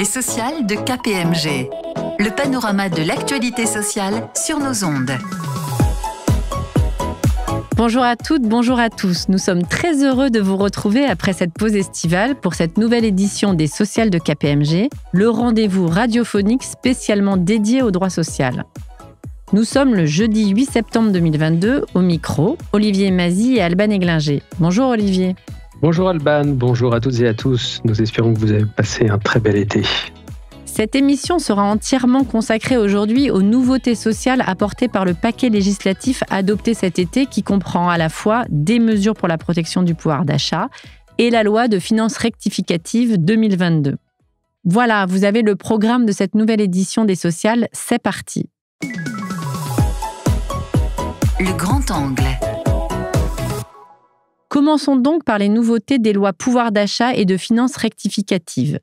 Les sociales de KPMG. Le panorama de l'actualité sociale sur nos ondes. Bonjour à toutes, bonjour à tous. Nous sommes très heureux de vous retrouver après cette pause estivale pour cette nouvelle édition des sociales de KPMG, le rendez-vous radiophonique spécialement dédié au droit social. Nous sommes le jeudi 8 septembre 2022, au micro, Olivier Mazy et Alban Eglinger. Bonjour Olivier. Bonjour Alban, bonjour à toutes et à tous. Nous espérons que vous avez passé un très bel été. Cette émission sera entièrement consacrée aujourd'hui aux nouveautés sociales apportées par le paquet législatif adopté cet été qui comprend à la fois des mesures pour la protection du pouvoir d'achat et la loi de finances rectificative 2022. Voilà, vous avez le programme de cette nouvelle édition des sociales, c'est parti. Le grand angle. Commençons donc par les nouveautés des lois pouvoir d'achat et de finances rectificatives.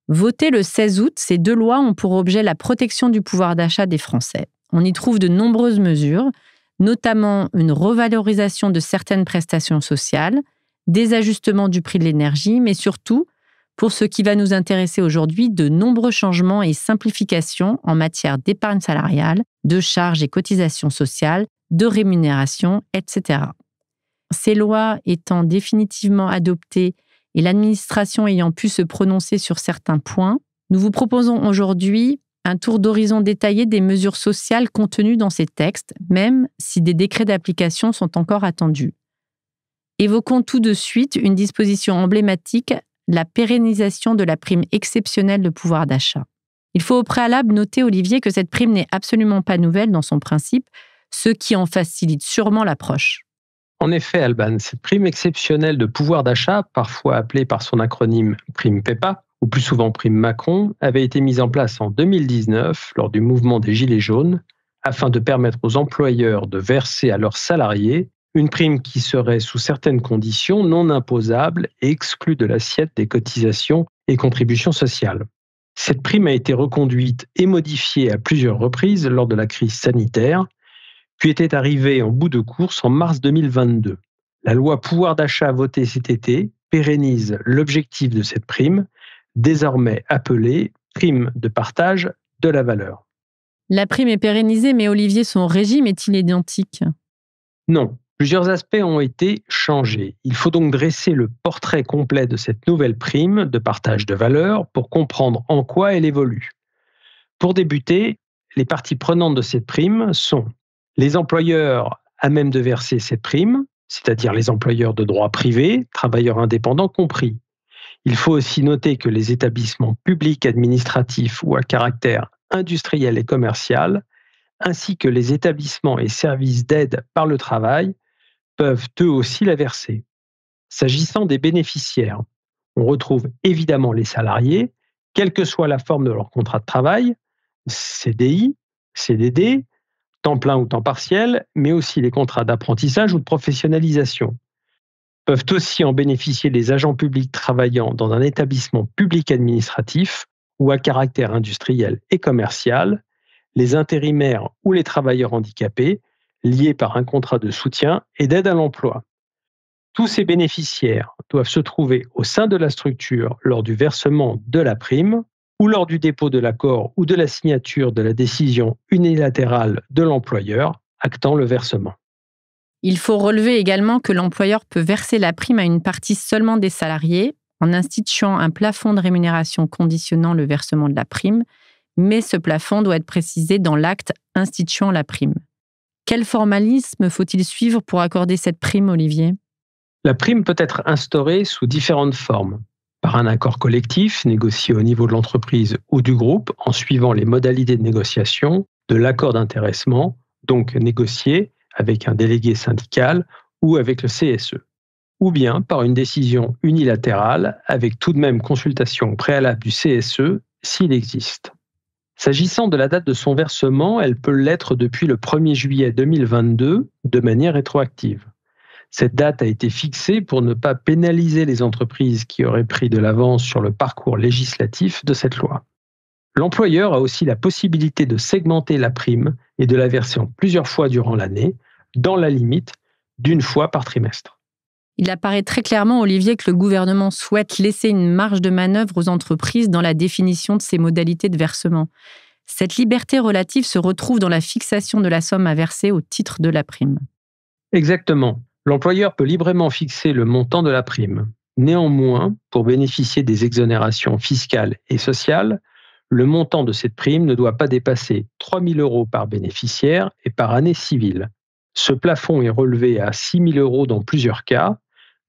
Votées le 16 août, ces deux lois ont pour objet la protection du pouvoir d'achat des Français. On y trouve de nombreuses mesures, notamment une revalorisation de certaines prestations sociales, des ajustements du prix de l'énergie, mais surtout, pour ce qui va nous intéresser aujourd'hui, de nombreux changements et simplifications en matière d'épargne salariale, de charges et cotisations sociales, de rémunération, etc. Ces lois étant définitivement adoptées et l'administration ayant pu se prononcer sur certains points, nous vous proposons aujourd'hui un tour d'horizon détaillé des mesures sociales contenues dans ces textes, même si des décrets d'application sont encore attendus. Évoquons tout de suite une disposition emblématique, la pérennisation de la prime exceptionnelle de pouvoir d'achat. Il faut au préalable noter, Olivier, que cette prime n'est absolument pas nouvelle dans son principe, ce qui en facilite sûrement l'approche. En effet, Alban, cette prime exceptionnelle de pouvoir d'achat, parfois appelée par son acronyme prime PEPA, ou plus souvent prime Macron, avait été mise en place en 2019 lors du mouvement des Gilets jaunes, afin de permettre aux employeurs de verser à leurs salariés une prime qui serait sous certaines conditions non imposable et exclue de l'assiette des cotisations et contributions sociales. Cette prime a été reconduite et modifiée à plusieurs reprises lors de la crise sanitaire, puis était arrivée en bout de course en mars 2022. La loi pouvoir d'achat votée cet été pérennise l'objectif de cette prime, désormais appelée prime de partage de la valeur. La prime est pérennisée, mais Olivier, son régime est-il identique ? Non, plusieurs aspects ont été changés. Il faut donc dresser le portrait complet de cette nouvelle prime de partage de valeur pour comprendre en quoi elle évolue. Pour débuter, les parties prenantes de cette prime sont les employeurs à même de verser cette prime, c'est-à-dire les employeurs de droit privé, travailleurs indépendants compris. Il faut aussi noter que les établissements publics administratifs ou à caractère industriel et commercial, ainsi que les établissements et services d'aide par le travail, peuvent eux aussi la verser. S'agissant des bénéficiaires, on retrouve évidemment les salariés, quelle que soit la forme de leur contrat de travail, CDI, CDD, temps plein ou temps partiel, mais aussi les contrats d'apprentissage ou de professionnalisation. Peuvent aussi en bénéficier les agents publics travaillant dans un établissement public administratif ou à caractère industriel et commercial, les intérimaires ou les travailleurs handicapés liés par un contrat de soutien et d'aide à l'emploi. Tous ces bénéficiaires doivent se trouver au sein de la structure lors du versement de la prime ou lors du dépôt de l'accord ou de la signature de la décision unilatérale de l'employeur actant le versement. Il faut relever également que l'employeur peut verser la prime à une partie seulement des salariés en instituant un plafond de rémunération conditionnant le versement de la prime, mais ce plafond doit être précisé dans l'acte instituant la prime. Quel formalisme faut-il suivre pour accorder cette prime, Olivier ? La prime peut être instaurée sous différentes formes. Par un accord collectif négocié au niveau de l'entreprise ou du groupe en suivant les modalités de négociation de l'accord d'intéressement, donc négocié avec un délégué syndical ou avec le CSE, ou bien par une décision unilatérale avec tout de même consultation préalable du CSE s'il existe. S'agissant de la date de son versement, elle peut l'être depuis le 1er juillet 2022 de manière rétroactive. Cette date a été fixée pour ne pas pénaliser les entreprises qui auraient pris de l'avance sur le parcours législatif de cette loi. L'employeur a aussi la possibilité de segmenter la prime et de la verser en plusieurs fois durant l'année, dans la limite d'une fois par trimestre. Il apparaît très clairement, Olivier, que le gouvernement souhaite laisser une marge de manœuvre aux entreprises dans la définition de ces modalités de versement. Cette liberté relative se retrouve dans la fixation de la somme à verser au titre de la prime. Exactement. L'employeur peut librement fixer le montant de la prime. Néanmoins, pour bénéficier des exonérations fiscales et sociales, le montant de cette prime ne doit pas dépasser 3 000 € par bénéficiaire et par année civile. Ce plafond est relevé à 6 000 € dans plusieurs cas,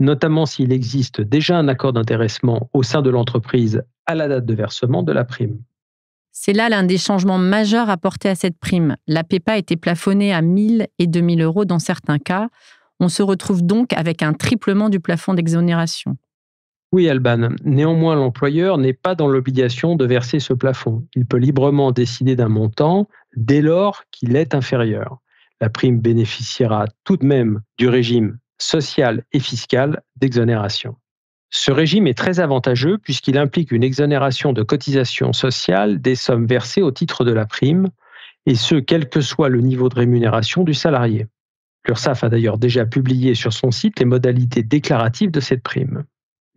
notamment s'il existe déjà un accord d'intéressement au sein de l'entreprise à la date de versement de la prime. C'est là l'un des changements majeurs apportés à cette prime. La PEPA était plafonnée à 1 000 et 2 000 € dans certains cas. On se retrouve donc avec un triplement du plafond d'exonération. Oui, Alban. Néanmoins, l'employeur n'est pas dans l'obligation de verser ce plafond. Il peut librement décider d'un montant dès lors qu'il est inférieur. La prime bénéficiera tout de même du régime social et fiscal d'exonération. Ce régime est très avantageux puisqu'il implique une exonération de cotisations sociales des sommes versées au titre de la prime, et ce, quel que soit le niveau de rémunération du salarié. L'URSSAF a d'ailleurs déjà publié sur son site les modalités déclaratives de cette prime.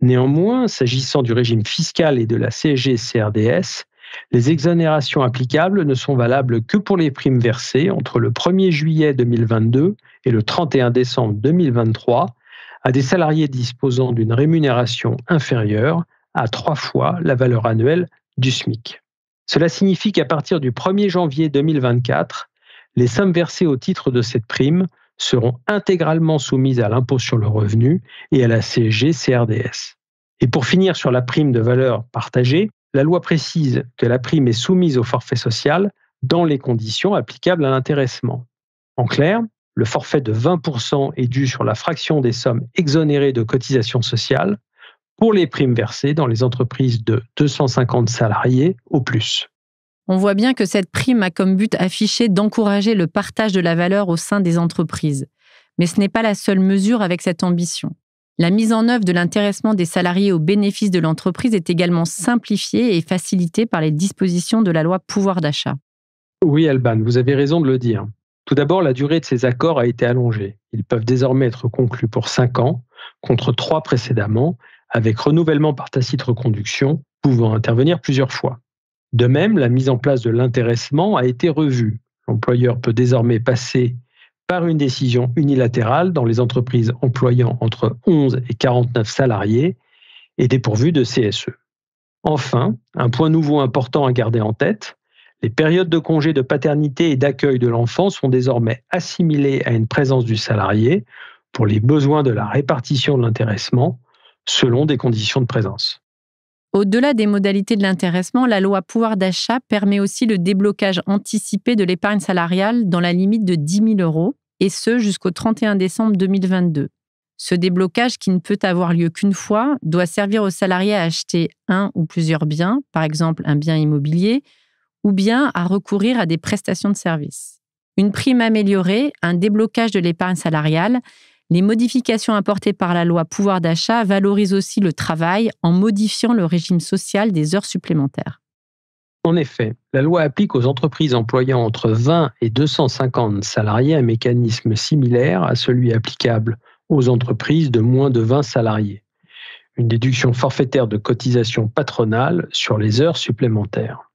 Néanmoins, s'agissant du régime fiscal et de la CSG-CRDS, les exonérations applicables ne sont valables que pour les primes versées entre le 1er juillet 2022 et le 31 décembre 2023 à des salariés disposant d'une rémunération inférieure à 3 fois la valeur annuelle du SMIC. Cela signifie qu'à partir du 1er janvier 2024, les sommes versées au titre de cette prime seront intégralement soumises à l'impôt sur le revenu et à la CSG-CRDS. Et pour finir sur la prime de valeur partagée, la loi précise que la prime est soumise au forfait social dans les conditions applicables à l'intéressement. En clair, le forfait de 20% est dû sur la fraction des sommes exonérées de cotisations sociales pour les primes versées dans les entreprises de 250 salariés au plus. On voit bien que cette prime a comme but affiché d'encourager le partage de la valeur au sein des entreprises. Mais ce n'est pas la seule mesure avec cette ambition. La mise en œuvre de l'intéressement des salariés au bénéfice de l'entreprise est également simplifiée et facilitée par les dispositions de la loi pouvoir d'achat. Oui, Alban, vous avez raison de le dire. Tout d'abord, la durée de ces accords a été allongée. Ils peuvent désormais être conclus pour 5 ans, contre 3 précédemment, avec renouvellement par tacite reconduction, pouvant intervenir plusieurs fois. De même, la mise en place de l'intéressement a été revue. L'employeur peut désormais passer par une décision unilatérale dans les entreprises employant entre 11 et 49 salariés et dépourvues de CSE. Enfin, un point nouveau important à garder en tête, les périodes de congé de paternité et d'accueil de l'enfant sont désormais assimilées à une présence du salarié pour les besoins de la répartition de l'intéressement selon des conditions de présence. Au-delà des modalités de l'intéressement, la loi pouvoir d'achat permet aussi le déblocage anticipé de l'épargne salariale dans la limite de 10 000 €, et ce jusqu'au 31 décembre 2022. Ce déblocage, qui ne peut avoir lieu qu'une fois, doit servir aux salariés à acheter un ou plusieurs biens, par exemple un bien immobilier, ou bien à recourir à des prestations de services. Une prime améliorée, un déblocage de l'épargne salariale, les modifications apportées par la loi pouvoir d'achat valorisent aussi le travail en modifiant le régime social des heures supplémentaires. En effet, la loi applique aux entreprises employant entre 20 et 250 salariés un mécanisme similaire à celui applicable aux entreprises de moins de 20 salariés. Une déduction forfaitaire de cotisation patronale sur les heures supplémentaires.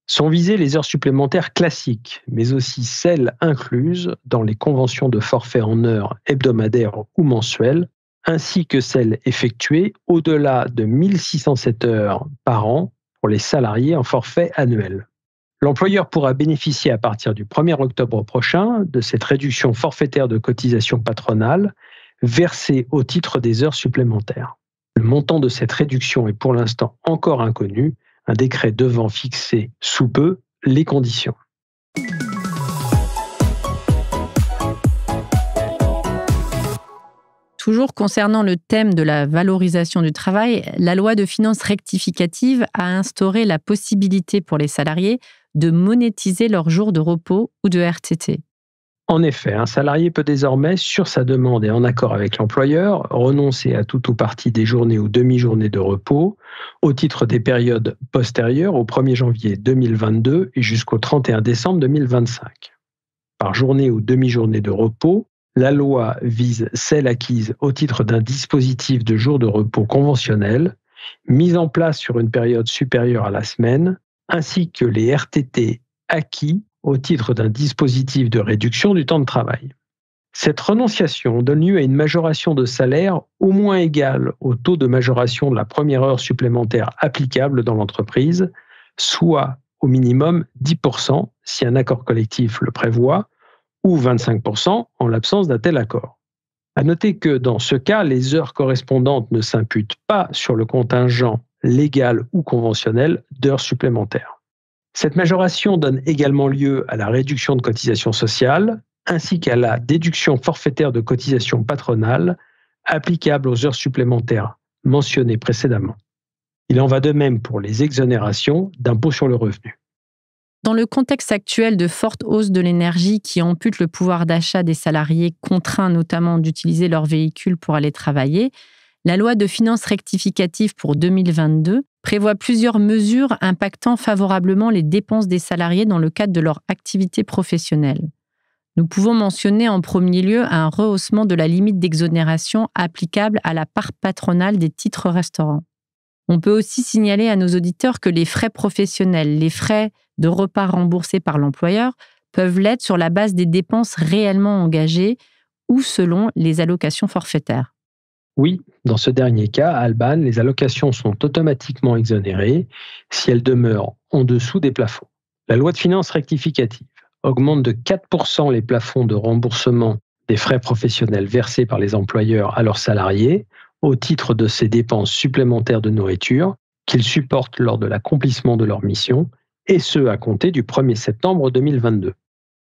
Sont visées les heures supplémentaires classiques, mais aussi celles incluses dans les conventions de forfait en heures hebdomadaires ou mensuelles, ainsi que celles effectuées au-delà de 1 607 heures par an pour les salariés en forfait annuel. L'employeur pourra bénéficier à partir du 1er octobre prochain de cette réduction forfaitaire de cotisation patronale versée au titre des heures supplémentaires. Le montant de cette réduction est pour l'instant encore inconnu, un décret devant fixer sous peu les conditions. Toujours concernant le thème de la valorisation du travail, la loi de finances rectificative a instauré la possibilité pour les salariés de monétiser leurs jours de repos ou de RTT. En effet, un salarié peut désormais, sur sa demande et en accord avec l'employeur, renoncer à tout ou partie des journées ou demi-journées de repos au titre des périodes postérieures au 1er janvier 2022 et jusqu'au 31 décembre 2025. Par journée ou demi-journée de repos, La loi vise celles acquises au titre d'un dispositif de jours de repos conventionnel, mis en place sur une période supérieure à la semaine, ainsi que les RTT acquis au titre d'un dispositif de réduction du temps de travail. Cette renonciation donne lieu à une majoration de salaire au moins égale au taux de majoration de la première heure supplémentaire applicable dans l'entreprise, soit au minimum 10% si un accord collectif le prévoit, ou 25% en l'absence d'un tel accord. À noter que dans ce cas, les heures correspondantes ne s'imputent pas sur le contingent légal ou conventionnel d'heures supplémentaires. Cette majoration donne également lieu à la réduction de cotisations sociales, ainsi qu'à la déduction forfaitaire de cotisations patronales applicable aux heures supplémentaires mentionnées précédemment. Il en va de même pour les exonérations d'impôt sur le revenu. Dans le contexte actuel de forte hausse de l'énergie qui ampute le pouvoir d'achat des salariés contraints notamment d'utiliser leur véhicule pour aller travailler, la loi de finances rectificative pour 2022 prévoit plusieurs mesures impactant favorablement les dépenses des salariés dans le cadre de leur activité professionnelle. Nous pouvons mentionner en premier lieu un rehaussement de la limite d'exonération applicable à la part patronale des titres restaurants. On peut aussi signaler à nos auditeurs que les frais professionnels, les frais de repas remboursés par l'employeur, peuvent l'être sur la base des dépenses réellement engagées ou selon les allocations forfaitaires. Oui, dans ce dernier cas, à Alban, les allocations sont automatiquement exonérées si elles demeurent en dessous des plafonds. La loi de finances rectificative augmente de 4% les plafonds de remboursement des frais professionnels versés par les employeurs à leurs salariés au titre de ces dépenses supplémentaires de nourriture qu'ils supportent lors de l'accomplissement de leur mission, et ce à compter du 1er septembre 2022.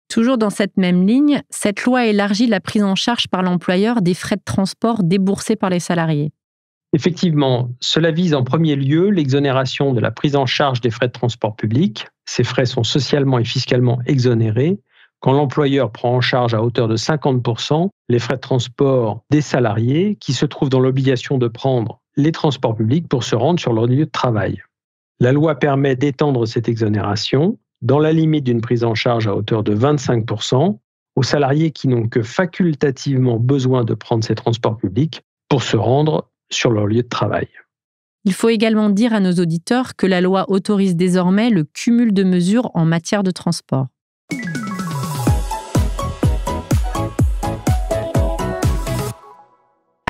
Toujours dans cette même ligne, cette loi élargit la prise en charge par l'employeur des frais de transport déboursés par les salariés. Effectivement, cela vise en premier lieu l'exonération de la prise en charge des frais de transport public. Ces frais sont socialement et fiscalement exonérés quand l'employeur prend en charge à hauteur de 50% les frais de transport des salariés qui se trouvent dans l'obligation de prendre les transports publics pour se rendre sur leur lieu de travail. La loi permet d'étendre cette exonération dans la limite d'une prise en charge à hauteur de 25% aux salariés qui n'ont que facultativement besoin de prendre ces transports publics pour se rendre sur leur lieu de travail. Il faut également dire à nos auditeurs que la loi autorise désormais le cumul de mesures en matière de transport.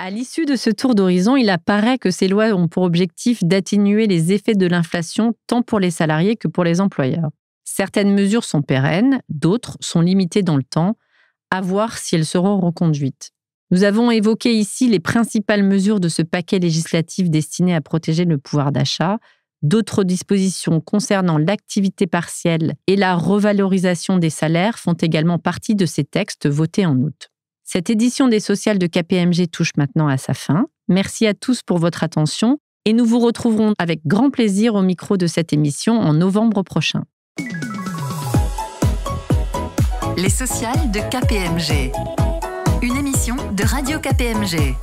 À l'issue de ce tour d'horizon, il apparaît que ces lois ont pour objectif d'atténuer les effets de l'inflation tant pour les salariés que pour les employeurs. Certaines mesures sont pérennes, d'autres sont limitées dans le temps, à voir si elles seront reconduites. Nous avons évoqué ici les principales mesures de ce paquet législatif destiné à protéger le pouvoir d'achat. D'autres dispositions concernant l'activité partielle et la revalorisation des salaires font également partie de ces textes votés en août. Cette édition des Sociales de KPMG touche maintenant à sa fin. Merci à tous pour votre attention et nous vous retrouverons avec grand plaisir au micro de cette émission en novembre prochain. Les Sociales de KPMG. Une émission de Radio KPMG.